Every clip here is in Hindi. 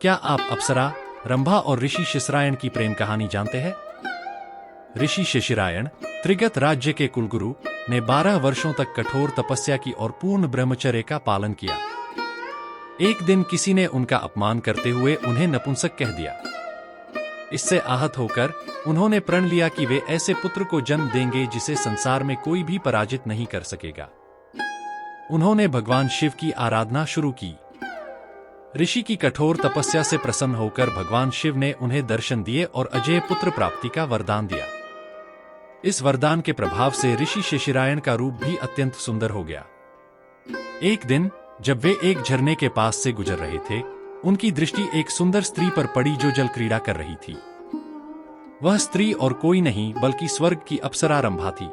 क्या आप अप्सरा, रंभा और ऋषि शिशिरायण की प्रेम कहानी जानते हैं? ऋषि शिशिरायण, त्रिगत राज्य के कुलगुरु, ने 12 वर्षों तक कठोर तपस्या की और पूर्ण ब्रह्मचर्य का पालन किया। एक दिन किसी ने उनका अपमान करते हुए उन्हें नपुंसक कह दिया। इससे आहत होकर उन्होंने प्रण लिया कि वे ऐसे पुत्र को जन्म देंगे जिसे संसार में कोई भी पराजित नहीं कर सकेगा। उन्होंने भगवान शिव की आराधना शुरू की। ऋषि की कठोर तपस्या से प्रसन्न होकर भगवान शिव ने उन्हें दर्शन दिए और अजेय पुत्र प्राप्ति का वरदान दिया। इस वरदान के प्रभाव से ऋषि शिशिरायण का रूप भी अत्यंत सुंदर हो गया। एक दिन जब वे एक झरने के पास से गुजर रहे थे, उनकी दृष्टि एक सुंदर स्त्री पर पड़ी जो जल क्रीड़ा कर रही थी। वह स्त्री और कोई नहीं बल्कि स्वर्ग की अप्सरा रंभा थी।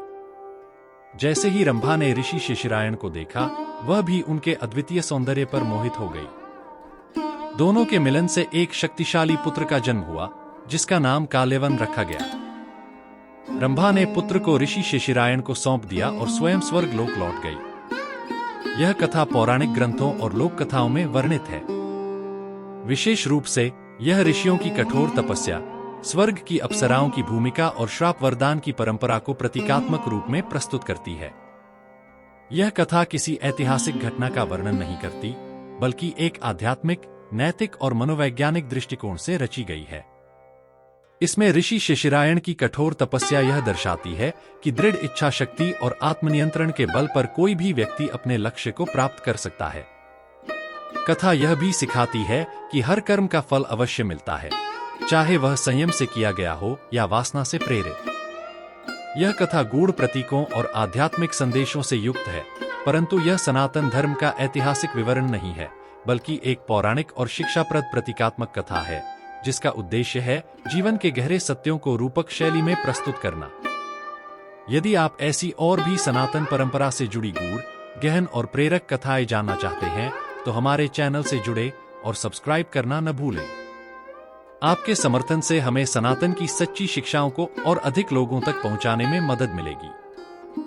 जैसे ही रंभा ने ऋषि शिशिरायण को देखा, वह भी उनके अद्वितीय सौंदर्य पर मोहित हो गई। दोनों के मिलन से एक शक्तिशाली पुत्र का जन्म हुआ, जिसका नाम कालेवन रखा गया। रंभा ने पुत्र को ऋषि शिशिरायण को सौंप दिया और स्वयं स्वर्ग लोक लौट गई। यह कथा पौराणिक ग्रंथों और लोक कथाओं में वर्णित है। विशेष रूप से यह ऋषियों की कठोर तपस्या, स्वर्ग की अप्सराओं की भूमिका और श्राप वरदान की परंपरा को प्रतीकात्मक रूप में प्रस्तुत करती है। यह कथा किसी ऐतिहासिक घटना का वर्णन नहीं करती, बल्कि एक आध्यात्मिक, नैतिक और मनोवैज्ञानिक दृष्टिकोण से रची गई है। इसमें ऋषि शिशिरायण की कठोर तपस्या यह दर्शाती है कि दृढ़ इच्छा शक्ति और आत्मनियंत्रण के बल पर कोई भी व्यक्ति अपने लक्ष्य को प्राप्त कर सकता है। कथा यह भी सिखाती है कि हर कर्म का फल अवश्य मिलता है, चाहे वह संयम से किया गया हो या वासना से प्रेरित। यह कथा गूढ़ प्रतीकों और आध्यात्मिक संदेशों से युक्त है, परंतु यह सनातन धर्म का ऐतिहासिक विवरण नहीं है, बल्कि एक पौराणिक और शिक्षाप्रद प्रतीकात्मक कथा है, जिसका उद्देश्य है जीवन के गहरे सत्यों को रूपक शैली में प्रस्तुत करना। यदि आप ऐसी और भी सनातन परंपरा से जुड़ी गूढ़, गहन और प्रेरक कथाएं जानना चाहते हैं, तो हमारे चैनल से जुड़े और सब्सक्राइब करना न भूलें। आपके समर्थन से हमें सनातन की सच्ची शिक्षाओं को और अधिक लोगों तक पहुंचाने में मदद मिलेगी।